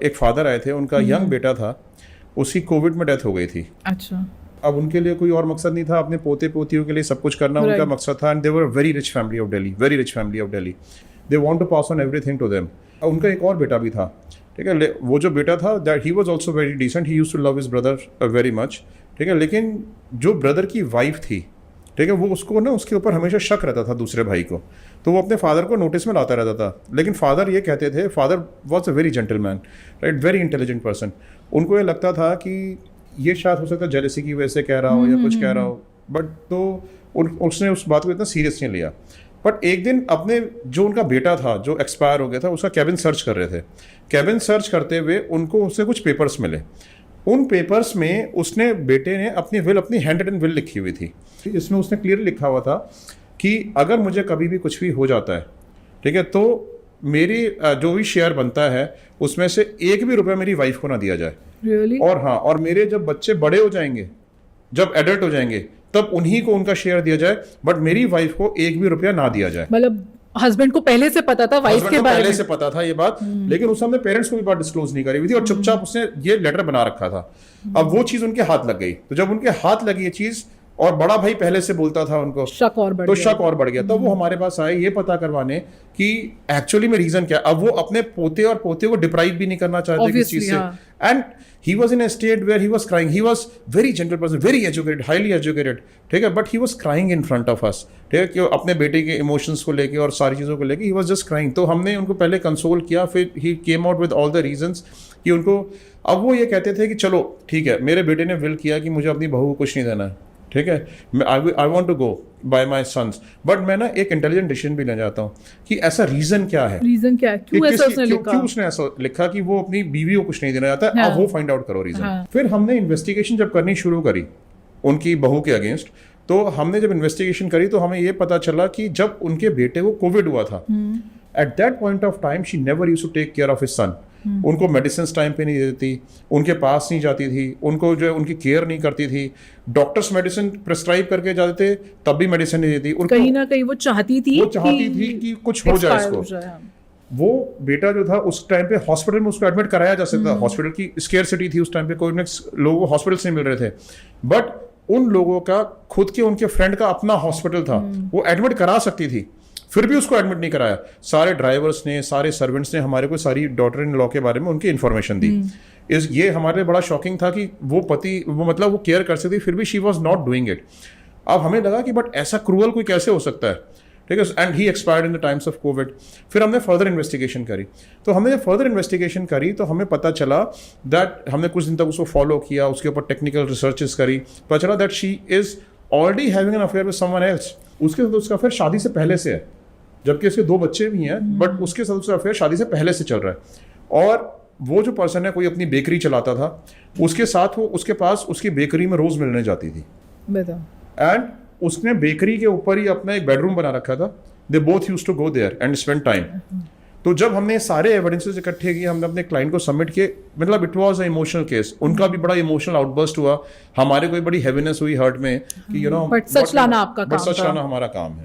एक फादर आए थे, उनका यंग बेटा था, उसकी कोविड में डेथ हो गई थी। अच्छा। अब उनके लिए कोई और मकसद नहीं था, अपने पोते पोतियों के लिए सब कुछ करना उनका मकसद था। And they were very rich family of Delhi, very rich family of Delhi. They want to pass on everything to them. उनका एक और बेटा भी था, ठीक है। वो जो बेटा था, that he was also very decent, he used to love his brother very much, ठीक है। लेकिन जो ब्रदर की वाइफ थी, ठीक है, वो उसको ना उसके ऊपर हमेशा शक रहता था दूसरे भाई को, तो वो अपने फादर को नोटिस में लाता रहता था। लेकिन फादर ये कहते थे, father was a very gentleman, right, very intelligent person. उनको ये लगता था कि ये शायद हो सकता है जेलसी की वजह से कह रहा हो या कुछ कह रहा हो, बट तो उसने उस बात को इतना सीरियस नहीं लिया। बट एक दिन अपने जो उनका बेटा था जो एक्सपायर हो गया था, उसका कैबिन सर्च कर रहे थे। कैबिन सर्च करते हुए उनको उससे कुछ पेपर्स मिले। उन पेपर्स में उसने बेटे ने अपनी विल, अपनी हैंड रिटन विल लिखी हुई थी। इसमें उसने क्लियर लिखा हुआ था कि अगर मुझे कभी भी कुछ भी हो जाता है, ठीक है, तो मेरी जो भी शेयर बनता है उसमें से एक भी रुपया मेरी वाइफ को ना दिया जाए। Really? और हाँ, और मेरे जब बच्चे बड़े हो जाएंगे, जब एडल्ट हो जाएंगे, तब उन्हीं को उनका शेयर दिया जाए, बट मेरी वाइफ को एक भी रुपया ना दिया जाए। मतलब हस्बैंड को पहले से पता था वाइफ के बारे में? पहले से पता था ये बात, लेकिन उस समय पेरेंट्स को भी बात डिस्क्लोज नहीं करी हुई थी और चुपचाप उसने ये लेटर बना रखा था। अब वो चीज उनके हाथ लग गई, तो जब उनके हाथ लगी ये चीज और बड़ा भाई पहले से बोलता था उनको, शक और बढ़ तो गया। शक और बढ़ गया। तो वो हमारे पास आए ये पता करवाने कि एक्चुअली में रीजन क्या। अब वो अपने पोते और पोते को डिप्राइव भी नहीं करना चाहते किस चीज से। And he was in a state where he was crying. He was very gentle person, very educated, highly educated, ठीक है, but he was crying in front of us, ठीक है, कि अपने बेटे के इमोशंस को लेके और सारी चीज़ों को लेके ही वॉज जस्ट क्राइंग। तो हमने उनको पहले कंसोल किया, फिर he came out with all the reasons कि उनको, अब वो ये कहते थे कि चलो ठीक है, मेरे बेटे ने विल किया कि मुझे अपनी बहू को कुछ नहीं देना है, ठीक है, I want to go by my sons, but मैं ना एक इंटेलिजेंट डिसीजन भी ले जाता हूँ कि ऐसा रीजन क्या है, रीजन क्या है, क्यों ऐसा उसने लिखा, क्यों उसने ऐसा लिखा कि वो अपनी बीवी को कुछ नहीं देना चाहता। हाँ। अब वो फाइंड आउट करो रीजन। हाँ। फिर हमने इन्वेस्टिगेशन जब करनी शुरू करी उनकी बहू के अगेंस्ट, तो हमने जब इन्वेस्टिगेशन करी तो हमें ये पता चला कि जब उनके बेटे को कोविड हुआ था, at that point of time she never used to take care of his son. उनको मेडिसिन टाइम पे नहीं देती, उनके पास नहीं जाती थी, उनको जो है उनकी केयर नहीं करती थी। डॉक्टर्स मेडिसिन प्रिस्क्राइब करके जाते थे, तब भी मेडिसिन नहीं देती। कहीं ना कहीं वो चाहती थी कि कुछ हो जाए इसको। वो बेटा जो था उस टाइम पे हॉस्पिटल में उसको एडमिट कराया जा सकता था। हॉस्पिटल की स्केर्सिटी थी उस टाइम पे, कोई लोगों को हॉस्पिटल से मिल रहे थे, बट उन लोगों का खुद के, उनके फ्रेंड का अपना हॉस्पिटल था, वो एडमिट करा सकती थी, फिर भी उसको एडमिट नहीं कराया। सारे ड्राइवर्स ने, सारे सर्वेंट्स ने हमारे को सारी डॉटर इन लॉ के बारे में उनकी इन्फॉर्मेशन दी। ये हमारे लिए बड़ा शॉकिंग था कि वो पति, वो मतलब वो केयर कर सकती, फिर भी she was not doing it. अब हमें लगा कि बट ऐसा क्रूअल कोई कैसे हो सकता है, ठीक है, and he expired in the times of Covid. फिर हमने फर्दर इन्वेस्टिगेशन करी, तो हमने जब फर्दर इन्वेस्टिगेशन करी तो हमें पता चला दैट, हमने कुछ दिन तक उसको फॉलो किया, उसके ऊपर टेक्निकल रिसर्चेस करी, पता चला that she is already having an affair with someone else. उसके साथ उसका अफेयर शादी से पहले से है, जबकि उसके 2 बच्चे भी हैं, बट उसके साथ उसका अफेयर शादी से पहले से चल रहा है। और वो जो पर्सन है, कोई अपनी बेकरी चलाता था, उसके साथ वो, उसके पास उसकी बेकरी में रोज मिलने जाती थी। एंड उसने बेकरी के ऊपर ही अपना एक बेडरूम बना रखा था। They both used to go there and spend time. तो जब हमने सारे एविडेंसेस इकट्ठे किए, हमने अपने क्लाइंट को सबमिट किए, मतलब it was a emotional case. उनका भी बड़ा इमोशनल आउटबर्स्ट हुआ, हमारे को बड़ी हैवीनेस हुई हर्ट में कि यू नो, बट सच लाना आपका काम था। सच लाना हमारा काम है।